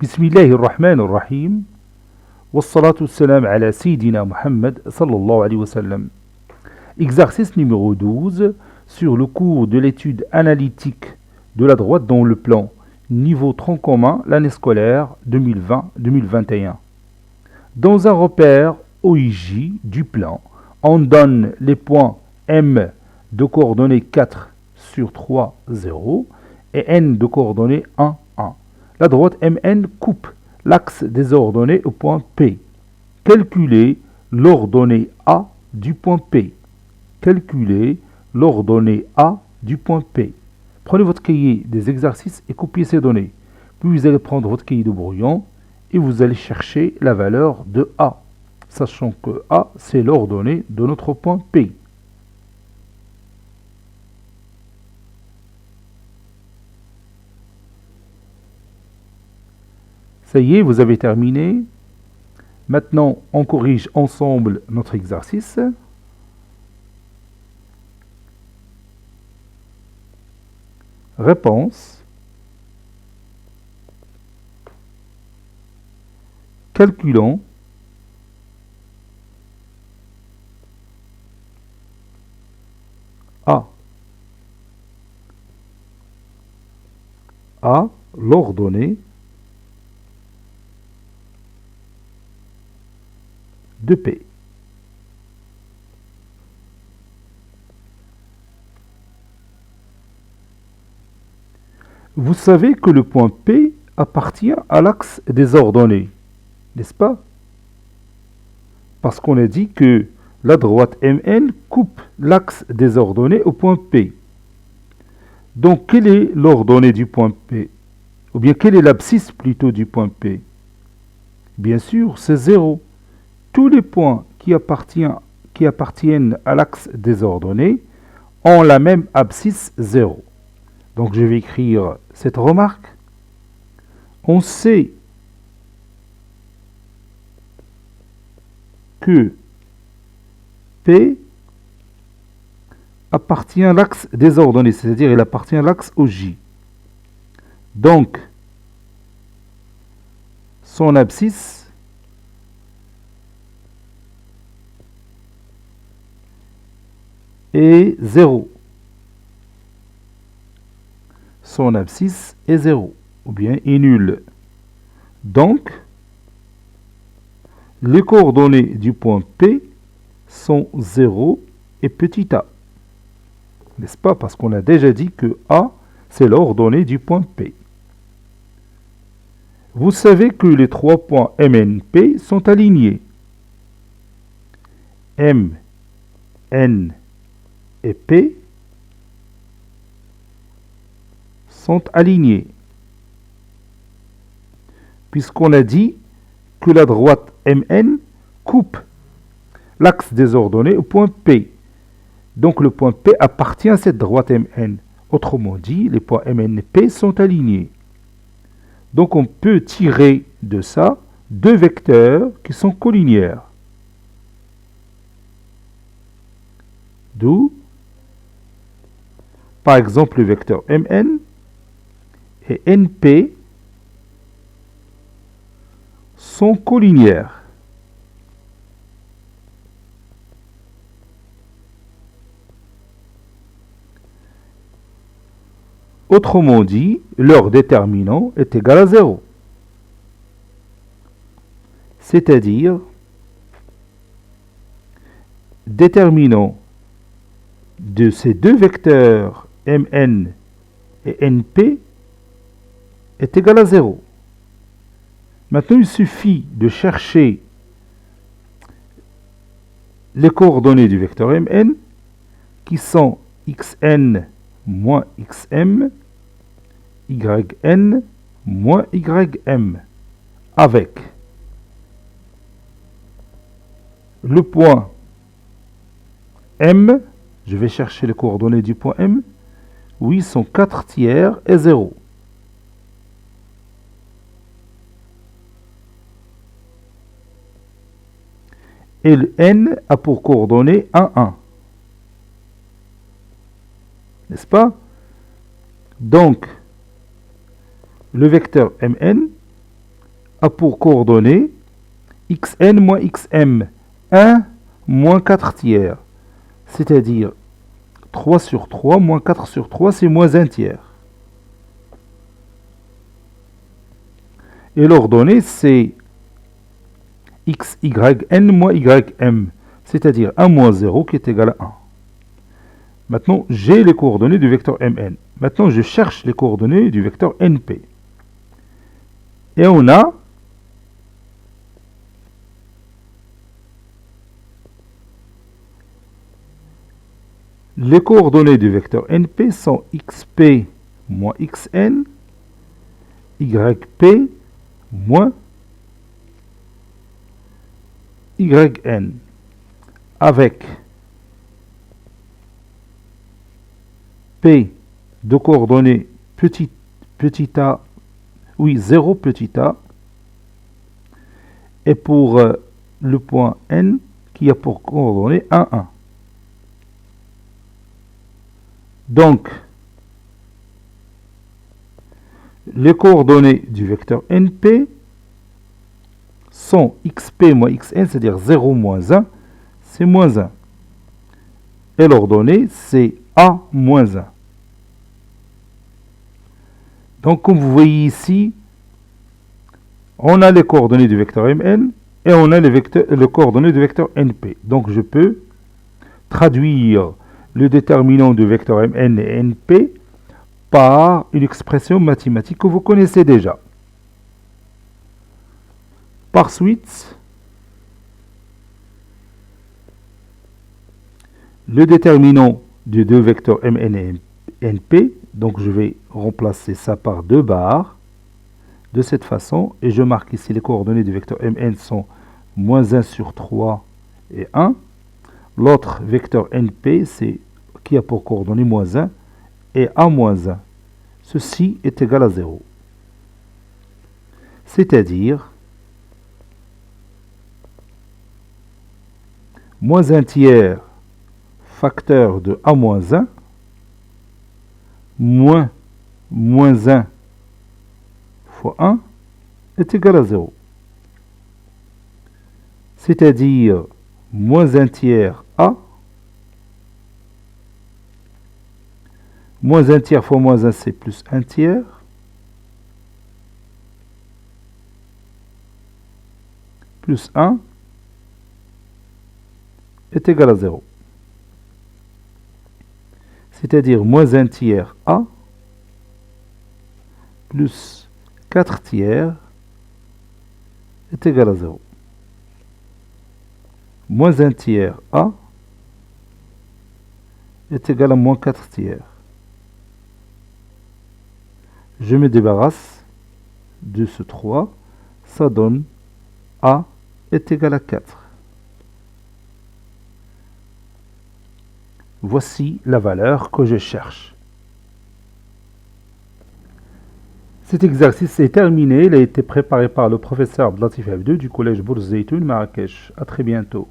Bismillahirrahmanirrahim. Wassalatu wassalam ala Sayyidina Muhammad sallallahu alayhi wa sallam. Exercice numéro 12 sur le cours de l'étude analytique de la droite dans le plan niveau tronc commun l'année scolaire 2020-2021. Dans un repère OIJ du plan, on donne les points M de coordonnées 4 sur 3, 0 et N de coordonnées 1, 1. La droite MN coupe l'axe des ordonnées au point P. Calculez l'ordonnée A du point P. Calculez l'ordonnée A du point P. Prenez votre cahier des exercices et copiez ces données. Puis vous allez prendre votre cahier de brouillon et vous allez chercher la valeur de A, sachant que A, c'est l'ordonnée de notre point P. Ça y est, vous avez terminé. Maintenant, on corrige ensemble notre exercice. Réponse. Calculons A. A, l'ordonnée de P. Vous savez que le point P appartient à l'axe des ordonnées, n'est-ce pas? Parce qu'on a dit que la droite MN coupe l'axe des ordonnées au point P. Donc, quelle est l'ordonnée du point P? Ou bien, quelle est l'abscisse plutôt du point P? Bien sûr, c'est 0. Tous les points qui appartiennent à l'axe des ordonnées ont la même abscisse 0. Donc je vais écrire cette remarque. On sait que P appartient à l'axe des ordonnées, c'est-à-dire il appartient à l'axe OJ. Donc, son abscisse est 0. Son abscisse est 0, ou bien est nul. Donc, les coordonnées du point P sont 0 et petit a. N'est-ce pas? Parce qu'on a déjà dit que A, c'est l'ordonnée du point P. Vous savez que les trois points MNP sont alignés. M, N et P sont alignés. Puisqu'on a dit que la droite MN coupe l'axe des ordonnées au point P. Donc le point P appartient à cette droite MN. Autrement dit, les points MN et P sont alignés. Donc on peut tirer de ça deux vecteurs qui sont collinières. D'où, par exemple, le vecteur MN et NP sont collinières. Autrement dit, leur déterminant est égal à 0. C'est-à-dire, déterminant de ces deux vecteurs Mn et Np est égal à 0. Maintenant, il suffit de chercher les coordonnées du vecteur Mn qui sont xn moins xm, yn moins ym, avec le point M, je vais chercher les coordonnées du point M, oui, sont 4 tiers et 0. Et le N a pour coordonnées 1, 1. N'est-ce pas? Donc, le vecteur Mn a pour coordonnées xn moins xm, 1 moins 4 tiers, c'est-à-dire 3 sur 3 moins 4 sur 3, c'est moins 1 tiers. Et l'ordonnée, c'est xyn moins ym, c'est-à-dire 1 moins 0 qui est égal à 1. Maintenant, j'ai les coordonnées du vecteur mn. Maintenant, je cherche les coordonnées du vecteur np. Et on a les coordonnées du vecteur np sont xp moins xn, yp moins yn, avec p de coordonnées petit a, oui, 0 petit a, et pour le point n qui a pour coordonnées 1, 1. Donc, les coordonnées du vecteur np sont xp moins xn, c'est-à-dire 0 moins 1, c'est moins 1. Et l'ordonnée, c'est a moins 1. Donc, comme vous voyez ici, on a les coordonnées du vecteur mn et on a les coordonnées du vecteur np. Donc, je peux traduire le déterminant du vecteur mn et np par une expression mathématique que vous connaissez déjà. Par suite, le déterminant de deux vecteurs mn et np, donc je vais remplacer ça par 2 barres de cette façon, et je marque ici les coordonnées du vecteur mn sont moins 1 sur 3 et 1. L'autre vecteur np, c'est qui a pour coordonnées moins 1 et a moins 1. Ceci est égal à 0. C'est-à-dire moins 1 tiers facteur de a moins 1 moins 1 fois 1 est égal à 0. C'est-à-dire moins 1 tiers a moins 1 tiers fois moins 1, c'est plus 1 tiers. Plus 1 est égal à 0. C'est-à-dire moins 1 tiers a plus 4 tiers est égal à 0. Moins 1 tiers a est égal à moins 4 tiers. Je me débarrasse de ce 3, ça donne a est égal à 4. Voici la valeur que je cherche. Cet exercice est terminé. Il a été préparé par le professeur Abdelatif F2 du collège Bourz Zeytoun Marrakech. À très bientôt.